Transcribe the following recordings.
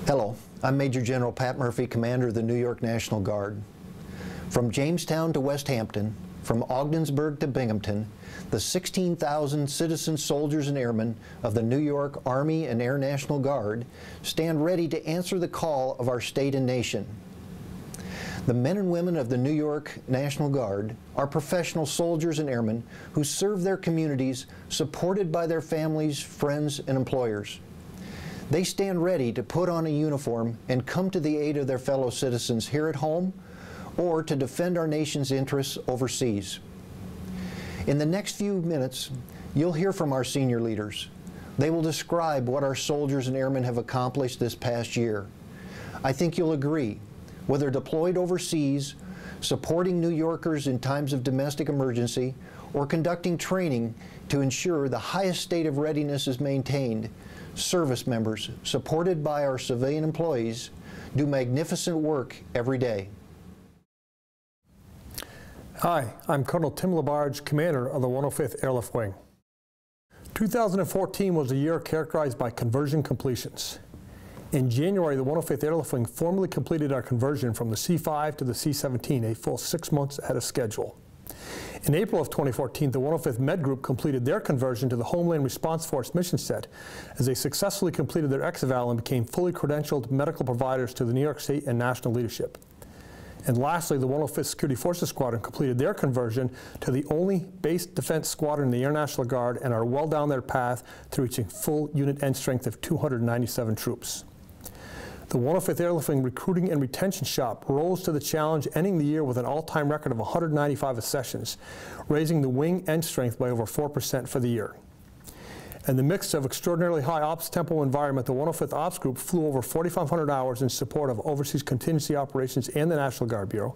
Hello, I'm Major General Pat Murphy, Commander of the New York National Guard. From Jamestown to West Hampton, from Ogdensburg to Binghamton, the 16,000 citizen soldiers and airmen of the New York Army and Air National Guard stand ready to answer the call of our state and nation. The men and women of the New York National Guard are professional soldiers and airmen who serve their communities, supported by their families, friends, and employers. They stand ready to put on a uniform and come to the aid of their fellow citizens here at home or to defend our nation's interests overseas. In the next few minutes, you'll hear from our senior leaders. They will describe what our soldiers and airmen have accomplished this past year. I think you'll agree, whether deployed overseas, supporting New Yorkers in times of domestic emergency, or conducting training to ensure the highest state of readiness is maintained, service members, supported by our civilian employees, do magnificent work every day. Hi, I'm Colonel Tim Labarge, Commander of the 105th Airlift Wing. 2014 was a year characterized by conversion completions. In January, the 105th Airlift Wing formally completed our conversion from the C-5 to the C-17, a full 6 months ahead of schedule. In April of 2014, the 105th Med Group completed their conversion to the Homeland Response Force mission set as they successfully completed their ex-eval and became fully credentialed medical providers to the New York State and national leadership. And lastly, the 105th Security Forces Squadron completed their conversion to the only base defense squadron in the Air National Guard and are well down their path to reaching full unit end strength of 297 troops. The 105th Airlift Wing Recruiting and Retention Shop rose to the challenge, ending the year with an all-time record of 195 accessions, raising the wing end strength by over 4% for the year. In the mix of extraordinarily high ops tempo environment, the 105th Ops Group flew over 4,500 hours in support of overseas contingency operations and the National Guard Bureau.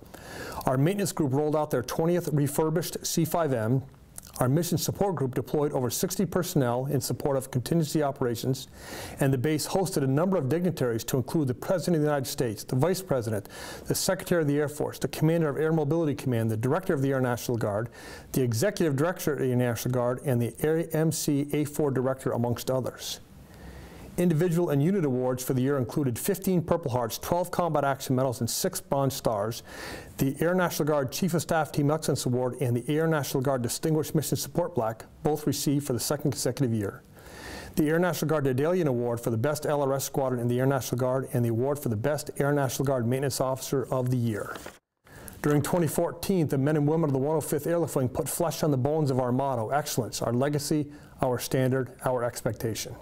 Our maintenance group rolled out their 20th refurbished C-5M. Our mission support group deployed over 60 personnel in support of contingency operations, and the base hosted a number of dignitaries to include the President of the United States, the Vice President, the Secretary of the Air Force, the Commander of Air Mobility Command, the Director of the Air National Guard, the Executive Director of the Air National Guard, and the AMC A4 Director, amongst others. Individual and unit awards for the year included 15 Purple Hearts, 12 Combat Action Medals, and 6 Bronze Stars. The Air National Guard Chief of Staff Team Excellence Award and the Air National Guard Distinguished Mission Support Plaque both received for the second consecutive year. The Air National Guard Daedalian Award for the Best LRS Squadron in the Air National Guard and the award for the Best Air National Guard Maintenance Officer of the Year. During 2014, the men and women of the 105th Airlift Wing put flesh on the bones of our motto, excellence, our legacy, our standard, our expectation.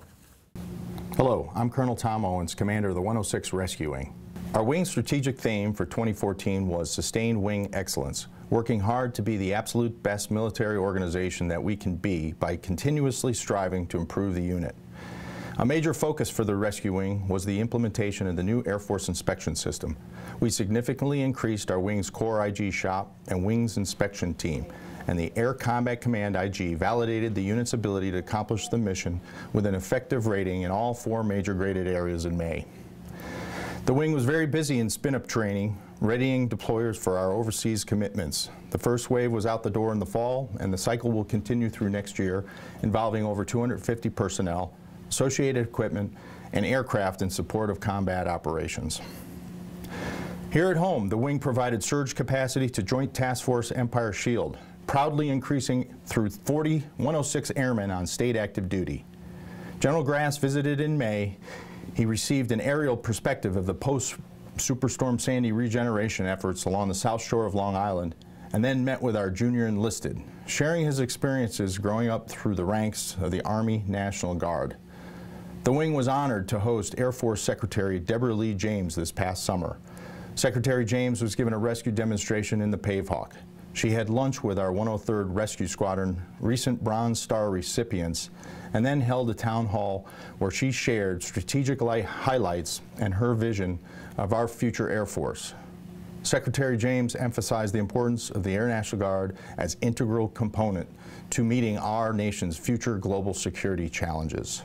Hello, I'm Colonel Tom Owens, Commander of the 106 Rescue Wing. Our wing's strategic theme for 2014 was Sustained Wing Excellence, working hard to be the absolute best military organization that we can be by continuously striving to improve the unit. A major focus for the Rescue Wing was the implementation of the new Air Force inspection system. We significantly increased our wing's core IG shop and wings inspection team, and the Air Combat Command IG validated the unit's ability to accomplish the mission with an effective rating in all 4 major graded areas in May. The wing was very busy in spin-up training, readying deployers for our overseas commitments. The first wave was out the door in the fall, and the cycle will continue through next year, involving over 250 personnel, associated equipment, and aircraft in support of combat operations. Here at home, the wing provided surge capacity to Joint Task Force Empire Shield, proudly increasing through 106 airmen on state active duty. General Grass visited in May. He received an aerial perspective of the post-Superstorm Sandy regeneration efforts along the south shore of Long Island, and then met with our junior enlisted, sharing his experiences growing up through the ranks of the Army National Guard. The wing was honored to host Air Force Secretary Deborah Lee James this past summer. Secretary James was given a rescue demonstration in the Pavehawk. She had lunch with our 103rd Rescue Squadron recent Bronze Star recipients, and then held a town hall where she shared strategic highlights and her vision of our future Air Force. Secretary James emphasized the importance of the Air National Guard as an integral component to meeting our nation's future global security challenges.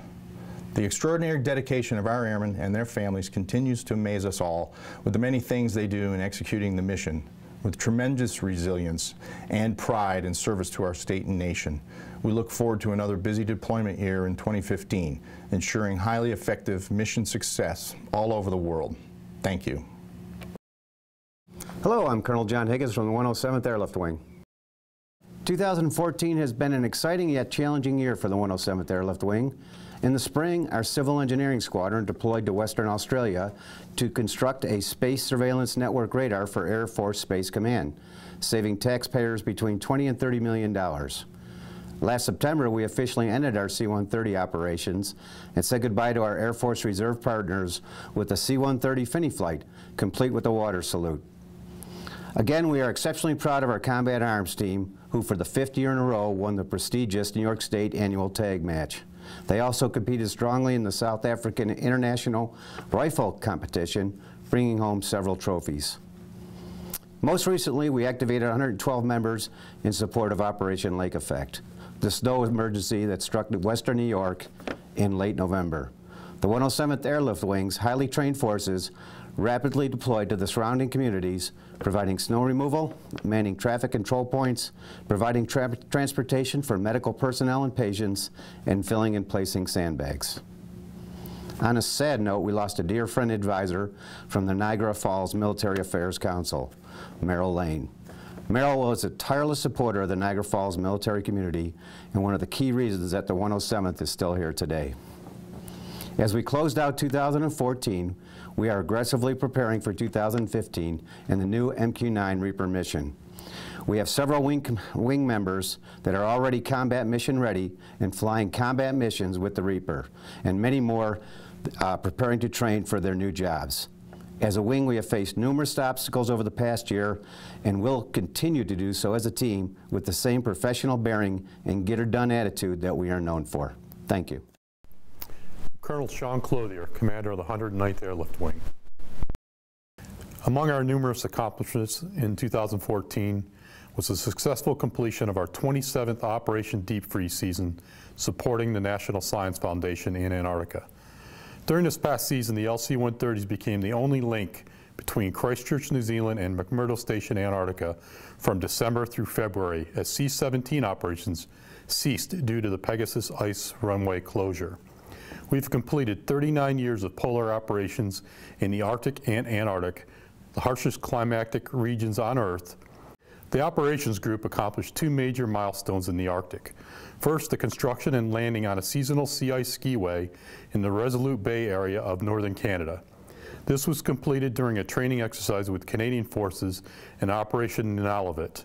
The extraordinary dedication of our airmen and their families continues to amaze us all with the many things they do in executing the mission with tremendous resilience and pride in service to our state and nation. We look forward to another busy deployment year in 2015, ensuring highly effective mission success all over the world. Thank you. Hello, I'm Colonel John Higgins from the 107th Airlift Wing. 2014 has been an exciting yet challenging year for the 107th Airlift Wing. In the spring, our Civil Engineering Squadron deployed to Western Australia to construct a space surveillance network radar for Air Force Space Command, saving taxpayers between $20 and $30 million. Last September, we officially ended our C-130 operations and said goodbye to our Air Force Reserve partners with the C-130 Finney flight, complete with a water salute. Again, we are exceptionally proud of our combat arms team, who for the 5th year in a row won the prestigious New York State annual tag match. They also competed strongly in the South African International Rifle Competition, bringing home several trophies. Most recently, we activated 112 members in support of Operation Lake Effect, the snow emergency that struck western New York in late November. The 107th Airlift Wing's highly trained forces rapidly deployed to the surrounding communities, providing snow removal, manning traffic control points, providing transportation for medical personnel and patients, and filling and placing sandbags. On a sad note, we lost a dear friend advisor from the Niagara Falls Military Affairs Council, Merrill Lane. Merrill was a tireless supporter of the Niagara Falls military community and one of the key reasons that the 107th is still here today. As we closed out 2014, we are aggressively preparing for 2015 and the new MQ-9 Reaper mission. We have several wing members that are already combat mission ready and flying combat missions with the Reaper, and many more preparing to train for their new jobs. As a wing, we have faced numerous obstacles over the past year and will continue to do so as a team with the same professional bearing and get-her-done attitude that we are known for. Thank you. Colonel Sean Clothier, Commander of the 109th Airlift Wing. Among our numerous accomplishments in 2014 was the successful completion of our 27th Operation Deep Freeze season, supporting the National Science Foundation in Antarctica. During this past season, the LC-130s became the only link between Christchurch, New Zealand and McMurdo Station, Antarctica from December through February as C-17 operations ceased due to the Pegasus ice runway closure. We've completed 39 years of polar operations in the Arctic and Antarctic, the harshest climatic regions on Earth. The operations group accomplished 2 major milestones in the Arctic. First, the construction and landing on a seasonal sea ice skiway in the Resolute Bay area of northern Canada. This was completed during a training exercise with Canadian forces in Operation Nunavut.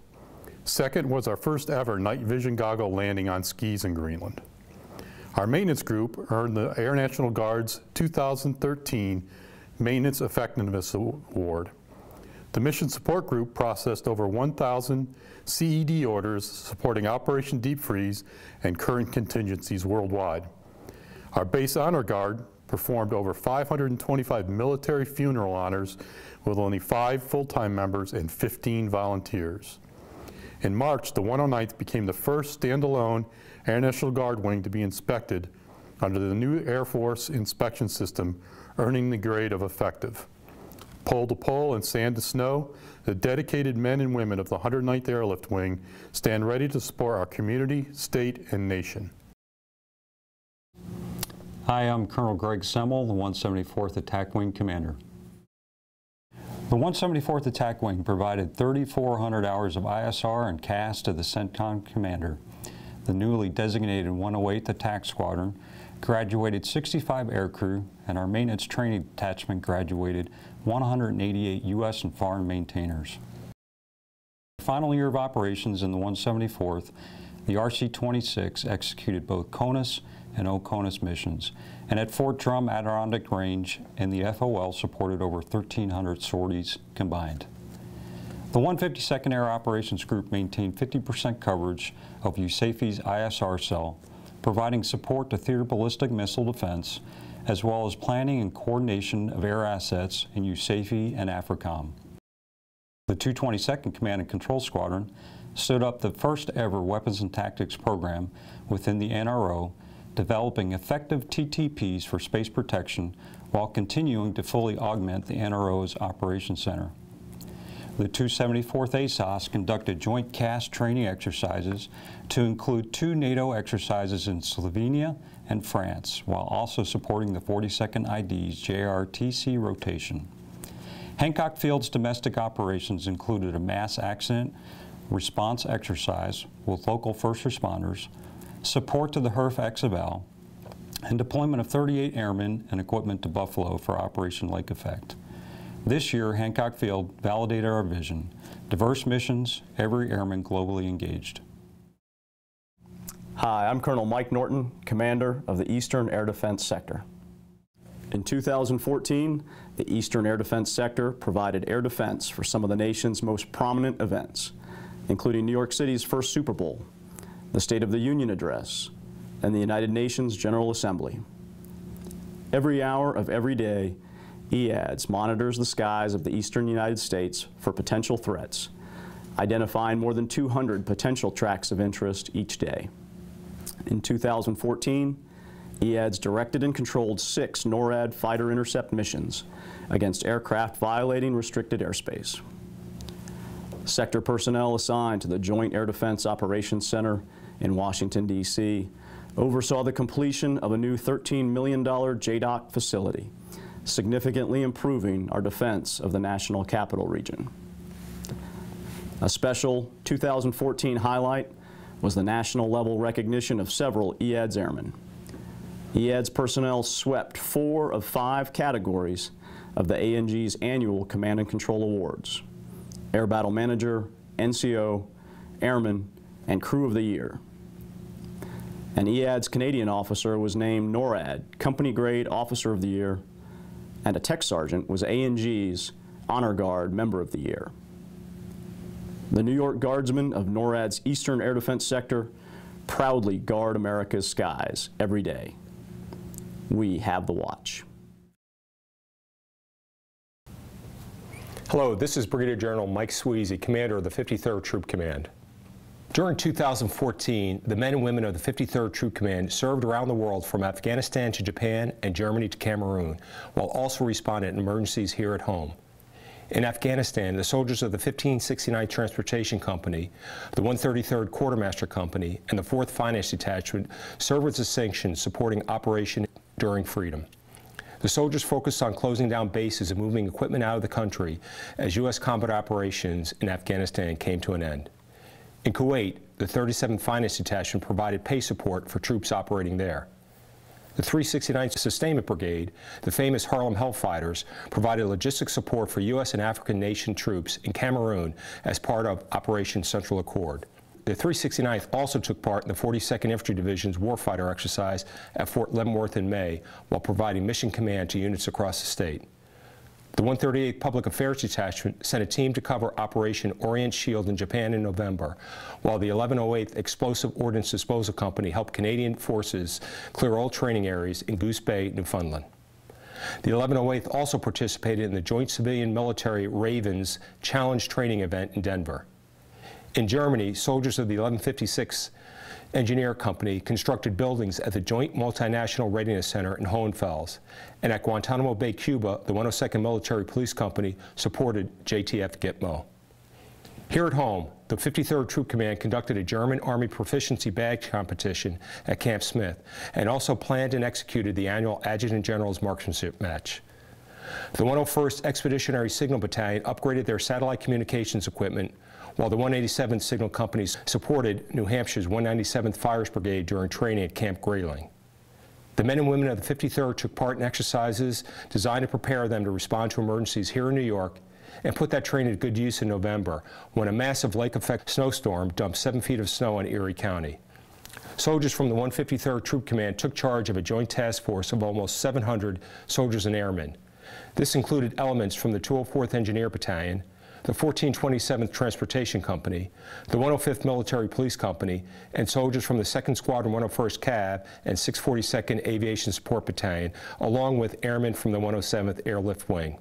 Second was our first ever night vision goggle landing on skis in Greenland. Our maintenance group earned the Air National Guard's 2013 Maintenance Effectiveness Award. The Mission Support Group processed over 1,000 CED orders supporting Operation Deep Freeze and current contingencies worldwide. Our Base Honor Guard performed over 525 military funeral honors with only 5 full-time members and 15 volunteers. In March, the 109th became the first standalone Air National Guard wing to be inspected under the new Air Force inspection system, earning the grade of effective. Pole to pole and sand to snow, the dedicated men and women of the 109th Airlift Wing stand ready to support our community, state, and nation. Hi, I'm Colonel Greg Semmel, the 174th Attack Wing Commander. The 174th Attack Wing provided 3,400 hours of ISR and CAS to the CENTCOM Commander. The newly designated 108th Attack Squadron graduated 65 aircrew, and our maintenance training detachment graduated 188 U.S. and foreign maintainers. The final year of operations in the 174th, the RC-26 executed both CONUS and OCONUS missions, and at Fort Drum Adirondack Range and the FOL supported over 1,300 sorties combined. The 152nd Air Operations Group maintained 50% coverage of USAFE's ISR cell, providing support to theater ballistic missile defense, as well as planning and coordination of air assets in USAFE and AFRICOM. The 222nd Command and Control Squadron stood up the first ever weapons and tactics program within the NRO, developing effective TTPs for space protection while continuing to fully augment the NRO's Operations Center. The 274th ASOS conducted joint CAS training exercises to include 2 NATO exercises in Slovenia and France, while also supporting the 42nd ID's JRTC rotation. Hancock Field's domestic operations included a mass accident response exercise with local first responders, support to the HERF XFL, and deployment of 38 airmen and equipment to Buffalo for Operation Lake Effect. This year, Hancock Field validated our vision: diverse missions, every airman globally engaged. Hi, I'm Colonel Mike Norton, Commander of the Eastern Air Defense Sector. In 2014, the Eastern Air Defense Sector provided air defense for some of the nation's most prominent events, including New York City's first Super Bowl, the State of the Union Address, and the United Nations General Assembly. Every hour of every day, EADS monitors the skies of the eastern United States for potential threats, identifying more than 200 potential tracks of interest each day. In 2014, EADS directed and controlled 6 NORAD fighter intercept missions against aircraft violating restricted airspace. Sector personnel assigned to the Joint Air Defense Operations Center in Washington, D.C. oversaw the completion of a new $13 million JDOC facility, significantly improving our defense of the National Capital Region. A special 2014 highlight was the national level recognition of several EADS airmen. EADS personnel swept 4 of 5 categories of the ANG's annual Command and Control Awards: Air Battle Manager, NCO, Airman, and Crew of the Year. An EADS Canadian officer was named NORAD Company Grade Officer of the Year, and a Tech Sergeant was ANG's Honor Guard Member of the Year. The New York Guardsmen of NORAD's Eastern Air Defense Sector proudly guard America's skies every day. We have the watch. Hello, this is Brigadier General Mike Sweezy, Commander of the 53rd Troop Command. During 2014, the men and women of the 53rd Troop Command served around the world from Afghanistan to Japan and Germany to Cameroon, while also responding to emergencies here at home. In Afghanistan, the soldiers of the 1569th Transportation Company, the 133rd Quartermaster Company, and the 4th Finance Detachment served with distinction supporting Operation Enduring Freedom. The soldiers focused on closing down bases and moving equipment out of the country as U.S. combat operations in Afghanistan came to an end. In Kuwait, the 37th Finance Detachment provided pay support for troops operating there. The 369th Sustainment Brigade, the famous Harlem Hellfighters, provided logistic support for U.S. and African nation troops in Cameroon as part of Operation Central Accord. The 369th also took part in the 42nd Infantry Division's warfighter exercise at Fort Leavenworth in May, while providing mission command to units across the state. The 138th Public Affairs Detachment sent a team to cover Operation Orient Shield in Japan in November, while the 1108th Explosive Ordnance Disposal Company helped Canadian forces clear old training areas in Goose Bay, Newfoundland. The 1108th also participated in the Joint Civilian Military Ravens Challenge Training event in Denver. In Germany, soldiers of the 1156th Engineer Company constructed buildings at the Joint Multinational Readiness Center in Hohenfels, and at Guantanamo Bay, Cuba, the 102nd Military Police Company supported JTF Gitmo. Here at home, the 53rd Troop Command conducted a German Army Proficiency Badge competition at Camp Smith, and also planned and executed the annual Adjutant General's Marksmanship Match. The 101st Expeditionary Signal Battalion upgraded their satellite communications equipment, while the 187th Signal Company supported New Hampshire's 197th Fires Brigade during training at Camp Grayling. The men and women of the 53rd took part in exercises designed to prepare them to respond to emergencies here in New York, and put that training to good use in November, when a massive lake-effect snowstorm dumped 7 feet of snow on Erie County. Soldiers from the 153rd Troop Command took charge of a joint task force of almost 700 soldiers and airmen. This included elements from the 204th Engineer Battalion, the 1427th Transportation Company, the 105th Military Police Company, and soldiers from the 2nd Squadron 101st Cav and 642nd Aviation Support Battalion, along with airmen from the 107th Airlift Wing.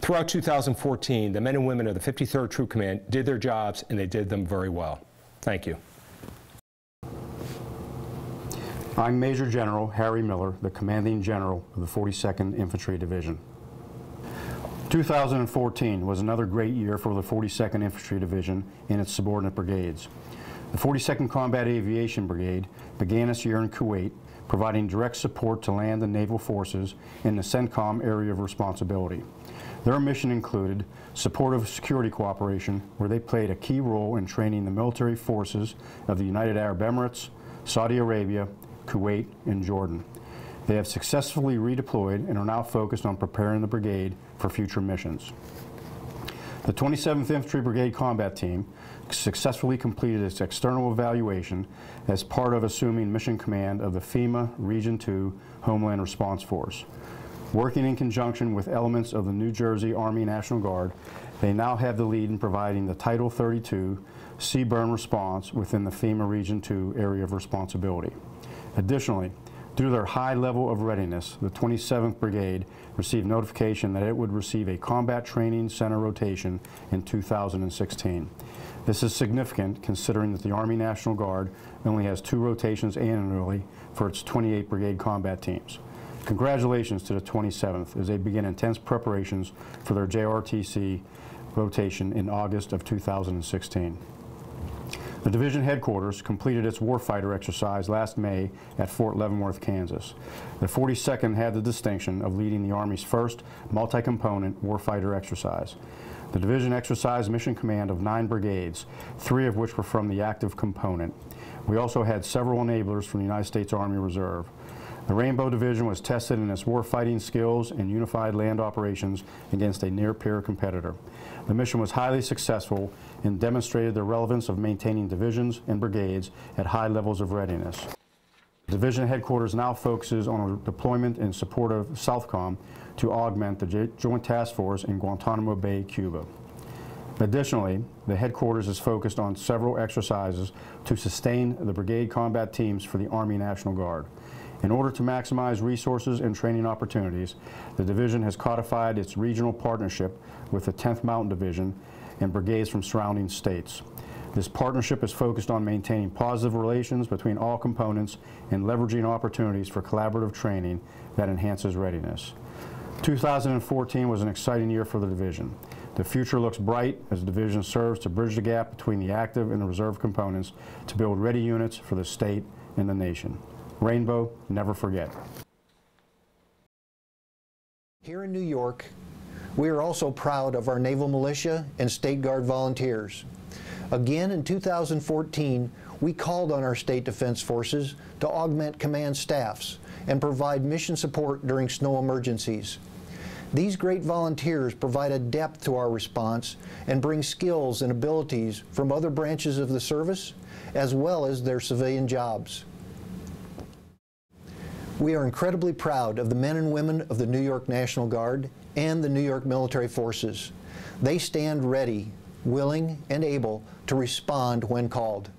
Throughout 2014, the men and women of the 53rd Troop Command did their jobs, and they did them very well. Thank you. I'm Major General Harry Miller, the Commanding General of the 42nd Infantry Division. 2014 was another great year for the 42nd Infantry Division and its subordinate brigades. The 42nd Combat Aviation Brigade began its year in Kuwait, providing direct support to land and naval forces in the CENTCOM area of responsibility. Their mission included support of security cooperation, where they played a key role in training the military forces of the United Arab Emirates, Saudi Arabia, Kuwait, and Jordan. They have successfully redeployed and are now focused on preparing the brigade for future missions. The 27th Infantry Brigade Combat Team successfully completed its external evaluation as part of assuming mission command of the FEMA Region 2 Homeland Response Force. Working in conjunction with elements of the New Jersey Army National Guard, they now have the lead in providing the Title 32 sea burn response within the FEMA Region 2 area of responsibility. Additionally, due to their high level of readiness, the 27th Brigade received notification that it would receive a Combat Training Center rotation in 2016. This is significant considering that the Army National Guard only has 2 rotations annually for its 28 Brigade combat teams. Congratulations to the 27th as they begin intense preparations for their JRTC rotation in August of 2016. The division headquarters completed its warfighter exercise last May at Fort Leavenworth, Kansas. The 42nd had the distinction of leading the Army's first multi-component warfighter exercise. The division exercised mission command of 9 brigades, 3 of which were from the active component. We also had several enablers from the United States Army Reserve. The Rainbow Division was tested in its warfighting skills and unified land operations against a near-peer competitor. The mission was highly successful and demonstrated the relevance of maintaining divisions and brigades at high levels of readiness. Division headquarters now focuses on a deployment in support of SOUTHCOM to augment the Joint Task Force in Guantanamo Bay, Cuba. Additionally, the headquarters is focused on several exercises to sustain the brigade combat teams for the Army National Guard. In order to maximize resources and training opportunities, the division has codified its regional partnership with the 10th Mountain Division and brigades from surrounding states. This partnership is focused on maintaining positive relations between all components and leveraging opportunities for collaborative training that enhances readiness. 2014 was an exciting year for the division. The future looks bright as the division serves to bridge the gap between the active and the reserve components to build ready units for the state and the nation. Rainbow, never forget. Here in New York, we are also proud of our Naval Militia and State Guard volunteers. Again, in 2014, we called on our state defense forces to augment command staffs and provide mission support during snow emergencies. These great volunteers provide a depth to our response and bring skills and abilities from other branches of the service, as well as their civilian jobs. We are incredibly proud of the men and women of the New York National Guard and the New York Military Forces. They stand ready, willing, and able to respond when called.